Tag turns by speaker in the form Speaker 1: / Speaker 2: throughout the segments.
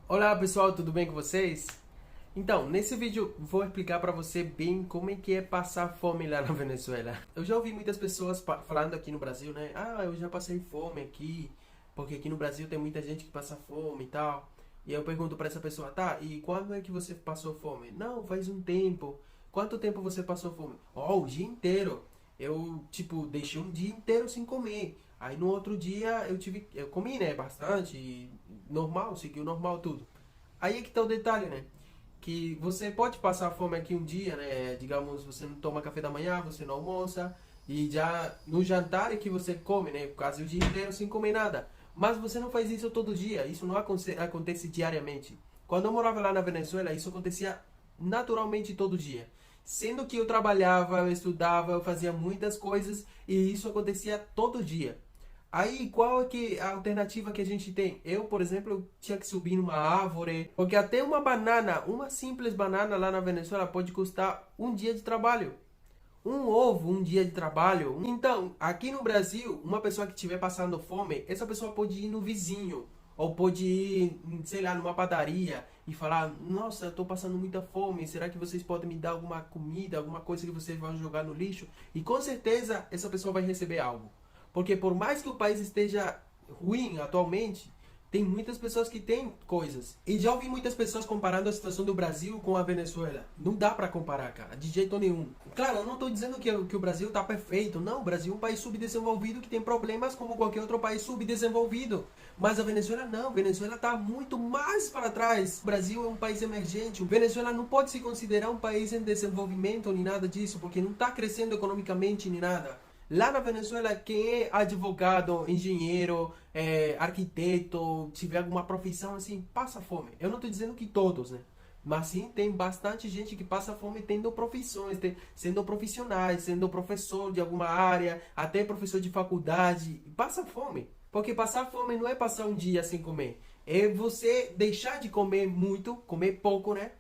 Speaker 1: Olá pessoal, tudo bem com vocês? Então, nesse vídeo vou explicar para você bem como é que é passar fome lá na Venezuela. Eu já ouvi muitas pessoas falando aqui no Brasil, né? Ah, eu já passei fome aqui, porque aqui no Brasil tem muita gente que passa fome e tal. E aí eu pergunto para essa pessoa, tá, e quando é que você passou fome? Não, faz um tempo. Quanto tempo você passou fome? Oh, o dia inteiro. Eu, tipo, deixei um dia inteiro sem comer. Aí no outro dia eu comi, né, bastante, normal, seguiu normal tudo. Aí é que tá o detalhe, né? Que você pode passar fome aqui um dia, né? Digamos, você não toma café da manhã, você não almoça, e já no jantar é que você come, né? Quase o dia inteiro sem comer nada. Mas você não faz isso todo dia, isso não acontece diariamente. Quando eu morava lá na Venezuela, isso acontecia naturalmente todo dia. Sendo que eu trabalhava, eu estudava, eu fazia muitas coisas e isso acontecia todo dia. Aí, qual é que a alternativa que a gente tem? Eu, por exemplo, eu tinha que subir numa árvore, porque até uma banana, uma simples banana lá na Venezuela pode custar um dia de trabalho. Um ovo, um dia de trabalho. Então, aqui no Brasil, uma pessoa que estiver passando fome, essa pessoa pode ir no vizinho, ou pode ir, sei lá, numa padaria e falar: Nossa, eu estou passando muita fome, será que vocês podem me dar alguma comida, alguma coisa que vocês vão jogar no lixo? E com certeza essa pessoa vai receber algo. Porque por mais que o país esteja ruim atualmente, tem muitas pessoas que têm coisas. E já ouvi muitas pessoas comparando a situação do Brasil com a Venezuela. Não dá pra comparar, cara, de jeito nenhum. Claro, eu não tô dizendo que o Brasil tá perfeito. Não, o Brasil é um país subdesenvolvido que tem problemas como qualquer outro país subdesenvolvido. Mas a Venezuela não, a Venezuela tá muito mais para trás. O Brasil é um país emergente. A Venezuela não pode se considerar um país em desenvolvimento nem nada disso, porque não tá crescendo economicamente nem nada. Lá na Venezuela, quem é advogado, engenheiro, arquiteto, tiver alguma profissão assim, passa fome. Eu não estou dizendo que todos, né? Mas sim, tem bastante gente que passa fome tendo profissões, sendo profissionais, sendo professor de alguma área, até professor de faculdade, passa fome. Porque passar fome não é passar um dia sem comer. É você deixar de comer muito, comer pouco, né?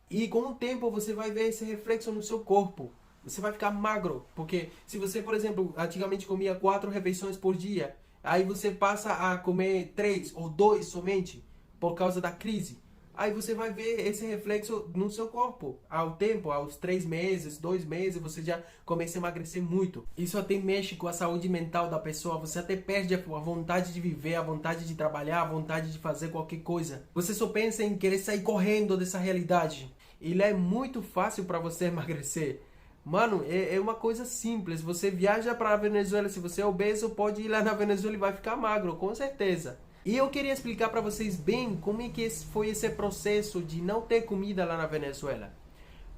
Speaker 1: E com o tempo você vai ver esse reflexo no seu corpo. Você vai ficar magro. Porque se você, por exemplo, antigamente comia 4 refeições por dia, aí você passa a comer 3 ou 2 somente por causa da crise. Aí você vai ver esse reflexo no seu corpo. Ao tempo, aos 3 meses, 2 meses, você já começa a emagrecer muito. Isso até mexe com a saúde mental da pessoa. Você até perde a vontade de viver, a vontade de trabalhar, a vontade de fazer qualquer coisa. Você só pensa em querer sair correndo dessa realidade. Ele é muito fácil para você emagrecer. Mano, é uma coisa simples. Você viaja para a Venezuela, se você é obeso, pode ir lá na Venezuela e vai ficar magro, com certeza. E eu queria explicar para vocês bem como é que foi esse processo de não ter comida lá na Venezuela.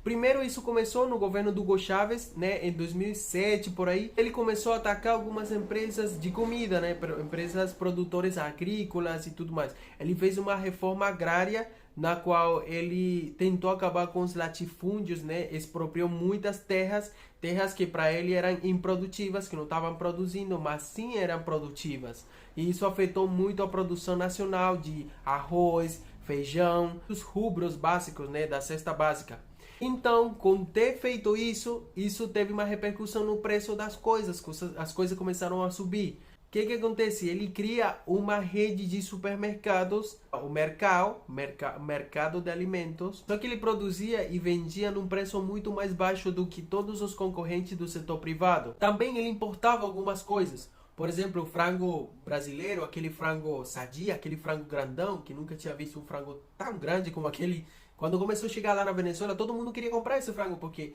Speaker 1: Primeiro, isso começou no governo do Hugo Chávez, né, em 2007, por aí. Ele começou a atacar algumas empresas de comida, né, empresas produtoras agrícolas e tudo mais. Ele fez uma reforma agrária na qual ele tentou acabar com os latifúndios, né, expropriou muitas terras, terras que para ele eram improdutivas, que não estavam produzindo, mas sim eram produtivas. E isso afetou muito a produção nacional de arroz, feijão, os rubros básicos, né, da cesta básica. Então, com ter feito isso, isso teve uma repercussão no preço das coisas, as coisas começaram a subir. O que acontece? Ele cria uma rede de supermercados, o mercado de alimentos, só que ele produzia e vendia num preço muito mais baixo do que todos os concorrentes do setor privado. Também ele importava algumas coisas. Por exemplo, o frango brasileiro, aquele frango sadia, aquele frango grandão, que nunca tinha visto um frango tão grande como aquele. Quando começou a chegar lá na Venezuela, todo mundo queria comprar esse frango, porque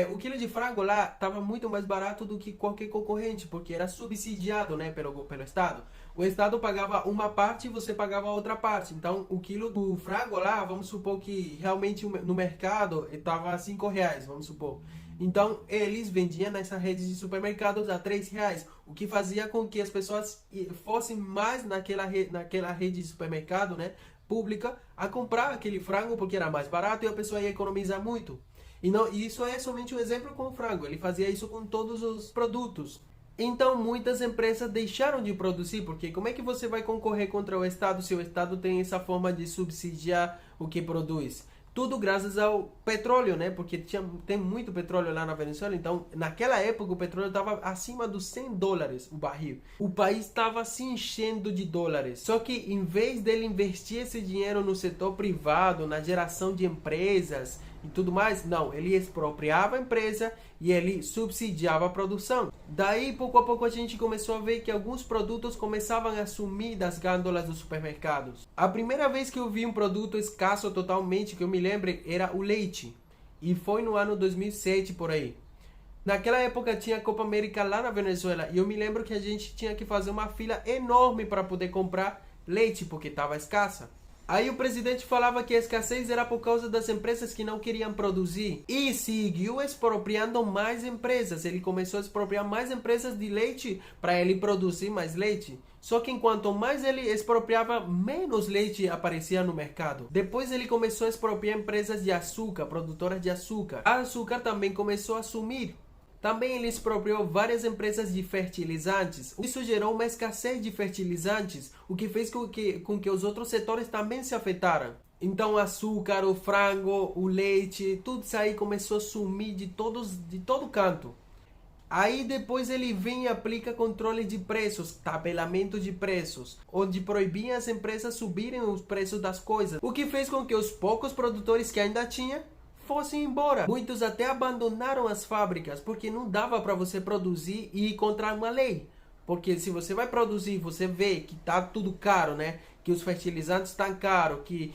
Speaker 1: o quilo de frango lá estava muito mais barato do que qualquer concorrente, porque era subsidiado, né, pelo Estado. O Estado pagava uma parte e você pagava a outra parte. Então, o quilo do frango lá, vamos supor que realmente no mercado estava R$ 5, vamos supor. Então, eles vendiam nessa rede de supermercados a R$ 3, o que fazia com que as pessoas fossem mais naquela rede de supermercado, né, pública, a comprar aquele frango porque era mais barato e a pessoa ia economizar muito. E não, isso é somente um exemplo com o frango, ele fazia isso com todos os produtos. Então muitas empresas deixaram de produzir, porque como é que você vai concorrer contra o Estado se o Estado tem essa forma de subsidiar o que produz? Tudo graças ao petróleo, né? Porque tem muito petróleo lá na Venezuela. Então, naquela época, o petróleo estava acima dos $100 o barril. O país estava se enchendo de dólares. Só que, em vez dele investir esse dinheiro no setor privado, na geração de empresas e tudo mais, não. Ele expropriava a empresa e ele subsidiava a produção. Daí, pouco a pouco, a gente começou a ver que alguns produtos começavam a sumir das gôndolas dos supermercados. A primeira vez que eu vi um produto escasso totalmente, que eu me lembro, era o leite. E foi no ano 2007, por aí. Naquela época tinha a Copa América lá na Venezuela. E eu me lembro que a gente tinha que fazer uma fila enorme para poder comprar leite, porque estava escassa. Aí o presidente falava que a escassez era por causa das empresas que não queriam produzir. E seguiu expropriando mais empresas. Ele começou a expropriar mais empresas de leite para ele produzir mais leite. Só que enquanto mais ele expropriava, menos leite aparecia no mercado. Depois ele começou a expropriar empresas de açúcar, produtoras de açúcar. A açúcar também começou a sumir. Também ele expropriou várias empresas de fertilizantes. Isso gerou uma escassez de fertilizantes, o que fez com que os outros setores também se afetaram. Então o açúcar, o frango, o leite, tudo isso aí começou a sumir de todo canto. Aí depois ele vem e aplica controle de preços, tabelamento de preços, onde proibia as empresas subirem os preços das coisas, o que fez com que os poucos produtores que ainda tinha fossem embora. Muitos até abandonaram as fábricas, porque não dava para você produzir e ir contra uma lei. Porque se você vai produzir, você vê que tá tudo caro, né? Que os fertilizantes estão caros, que...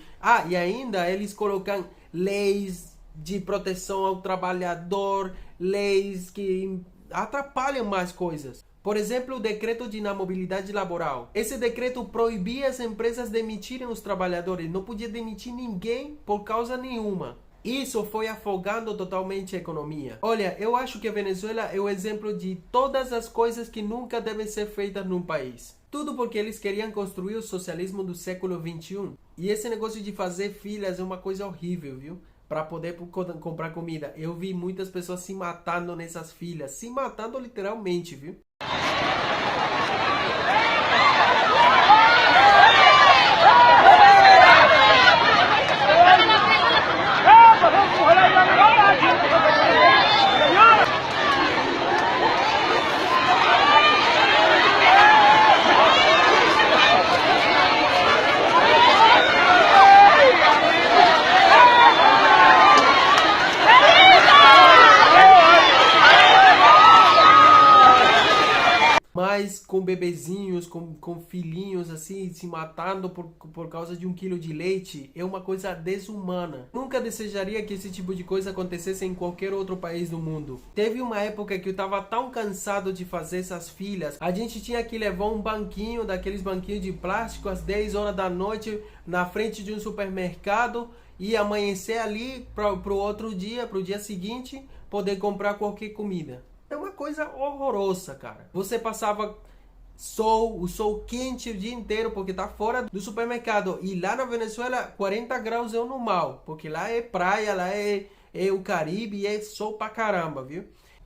Speaker 1: e ainda eles colocam leis de proteção ao trabalhador, leis que atrapalham mais coisas. Por exemplo, o decreto de inamobilidade laboral. Esse decreto proibia as empresas demitirem os trabalhadores. Não podia demitir ninguém por causa nenhuma. Isso foi afogando totalmente a economia. Olha, eu acho que a Venezuela é o exemplo de todas as coisas que nunca devem ser feitas num país. Tudo porque eles queriam construir o socialismo do século XXI. E esse negócio de fazer filas é uma coisa horrível, viu? Para poder comprar comida. Eu vi muitas pessoas se matando nessas filas. Se matando literalmente, viu? Mas com bebezinhos, com filhinhos assim, se matando por causa de 1 quilo de leite, é uma coisa desumana. Nunca desejaria que esse tipo de coisa acontecesse em qualquer outro país do mundo. Teve uma época que eu tava tão cansado de fazer essas filas, a gente tinha que levar um banquinho, daqueles banquinhos de plástico, às 10 horas da noite, na frente de um supermercado, e amanhecer ali pro outro dia, pro dia seguinte, poder comprar qualquer comida. É uma coisa horrorosa, cara. Você passava o sol quente o dia inteiro porque tá fora do supermercado. E lá na Venezuela, 40 graus é o normal. Porque lá é praia, lá é o Caribe e é sol pra caramba, viu?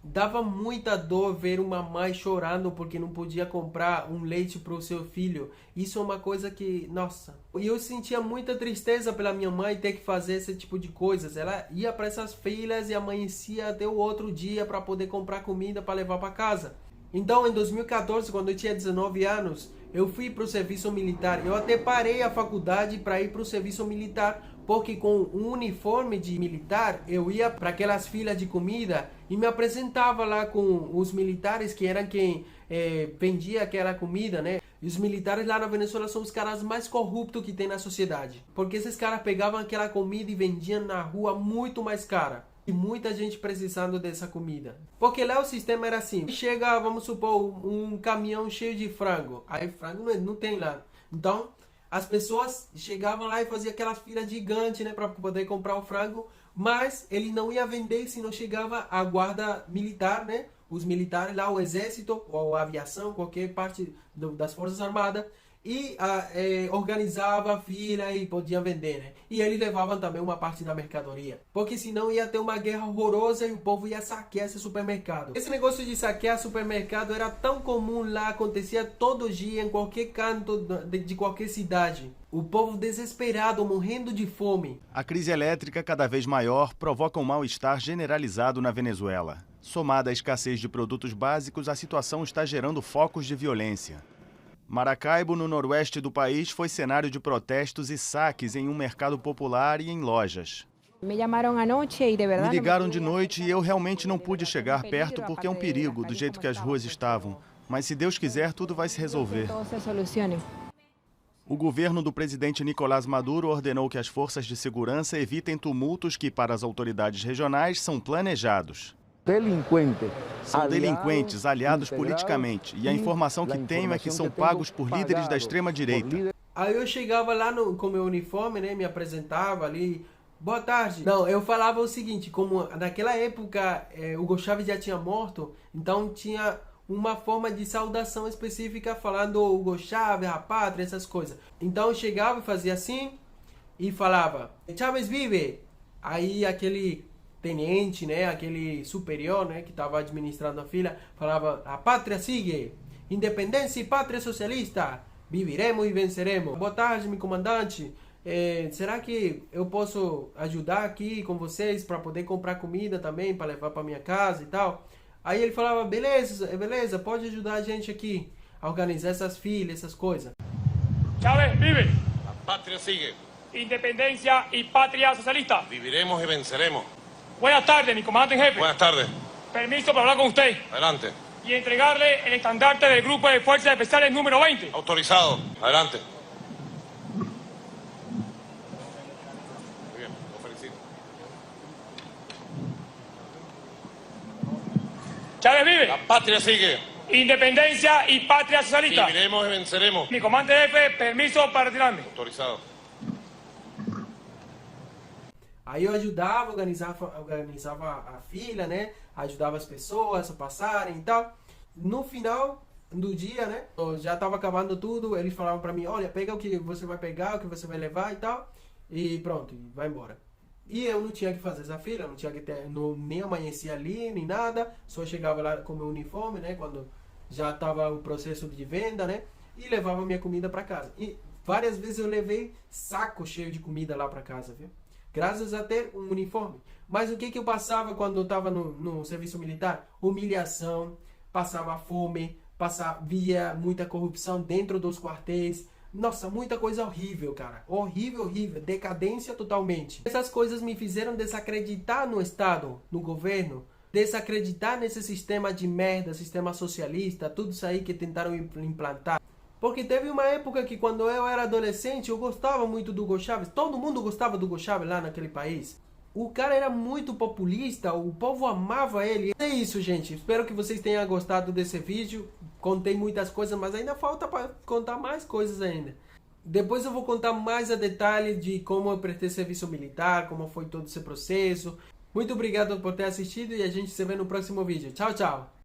Speaker 1: Dava muita dor ver uma mãe chorando porque não podia comprar um leite para o seu filho. Isso é uma coisa que, nossa. E eu sentia muita tristeza pela minha mãe ter que fazer esse tipo de coisas. Ela ia para essas filas e amanhecia até o outro dia para poder comprar comida para levar para casa. Então, em 2014, quando eu tinha 19 anos, eu fui para o serviço militar. Eu até parei a faculdade para ir para o serviço militar, porque com um uniforme de militar, eu ia para aquelas filas de comida e me apresentava lá com os militares que eram quem vendia aquela comida, né? E os militares lá na Venezuela são os caras mais corruptos que tem na sociedade. Porque esses caras pegavam aquela comida e vendiam na rua muito mais cara. E muita gente precisando dessa comida. Porque lá o sistema era assim. Chega, vamos supor, um caminhão cheio de frango. Aí frango não tem lá. Então, as pessoas chegavam lá e faziam aquelas filas gigantes, né? Para poder comprar o frango. Mas ele não ia vender se não chegava a guarda militar, né? Os militares lá, o exército, ou a aviação, qualquer parte das forças armadas. e organizava a fila e podiam vender, né? E eles levavam também uma parte da mercadoria, porque senão ia ter uma guerra horrorosa e o povo ia saquear esse supermercado. Esse negócio de saquear supermercado era tão comum lá, acontecia todo dia em qualquer canto de qualquer cidade. O povo desesperado, morrendo de fome.
Speaker 2: A crise elétrica cada vez maior provoca um mal-estar generalizado na Venezuela. Somada à escassez de produtos básicos, a situação está gerando focos de violência. Maracaibo, no noroeste do país, foi cenário de protestos e saques em um mercado popular e em lojas. Me ligaram de noite e eu realmente não pude chegar perto porque é um perigo, do jeito que as ruas estavam. Mas se Deus quiser, tudo vai se resolver. O governo do presidente Nicolás Maduro ordenou que as forças de segurança evitem tumultos que, para as autoridades regionais, são planejados. São delinquentes aliados politicamente, e a informação que tenho é que são pagos por líderes da extrema-direita.
Speaker 1: Aí eu chegava lá com meu uniforme, né, me apresentava ali, boa tarde. Não, eu falava o seguinte, como naquela época Hugo Chávez já tinha morto, então tinha uma forma de saudação específica falando Hugo Chávez, a pátria, essas coisas. Então eu chegava e fazia assim e falava, Chávez vive! Aí aquele tenente, né, aquele superior, né, que estava administrando a fila, falava, a pátria sigue, independência e pátria socialista, viviremos e venceremos. Boa tarde, meu comandante, será que eu posso ajudar aqui com vocês para poder comprar comida também, para levar para minha casa e tal? Aí ele falava, beleza, pode ajudar a gente aqui a organizar essas filas, essas coisas.
Speaker 3: Chávez vive,
Speaker 4: la patria sigue,
Speaker 3: independencia y patria socialista.
Speaker 4: viviremos y venceremos.
Speaker 3: Buenas tardes, mi comandante en jefe.
Speaker 4: Buenas tardes,
Speaker 3: Permiso para hablar con usted
Speaker 4: adelante.
Speaker 3: y entregarle el estandarte del Grupo de Fuerzas Especiales número 20.
Speaker 4: Autorizado, adelante. Muy bien, lo felicito.
Speaker 3: Chávez vive,
Speaker 4: La patria sigue,
Speaker 3: independencia y patria socialista.
Speaker 4: viviremos y venceremos.
Speaker 3: Mi comandante en jefe, permiso para retirarme.
Speaker 4: Autorizado.
Speaker 1: Aí eu ajudava, organizava a fila, né? Ajudava as pessoas a passarem e tal. No final do dia, né? Eu já estava acabando tudo. Eles falavam para mim, olha, pega o que você vai pegar, o que você vai levar e tal. E pronto, vai embora. E eu não tinha que fazer essa fila, não tinha que ter, nem amanhecia ali, nem nada. Só chegava lá com meu uniforme, né? Quando já estava o processo de venda, né? E levava minha comida para casa. E várias vezes eu levei saco cheio de comida lá para casa, viu? Graças a ter um uniforme. Mas o que eu passava quando eu estava no serviço militar? Humilhação, passava fome, via muita corrupção dentro dos quartéis. Nossa, muita coisa horrível, cara. Horrível. Decadência totalmente. Essas coisas me fizeram desacreditar no Estado, no governo. Desacreditar nesse sistema de merda, sistema socialista, tudo isso aí que tentaram implantar. Porque teve uma época que quando eu era adolescente, eu gostava muito do Hugo Chávez. Todo mundo gostava do Hugo Chávez lá naquele país. O cara era muito populista, o povo amava ele. É isso, gente. Espero que vocês tenham gostado desse vídeo. Contei muitas coisas, mas ainda falta para contar mais coisas ainda. Depois eu vou contar mais a detalhe de como eu prestei serviço militar, como foi todo esse processo. Muito obrigado por ter assistido e a gente se vê no próximo vídeo. Tchau, tchau!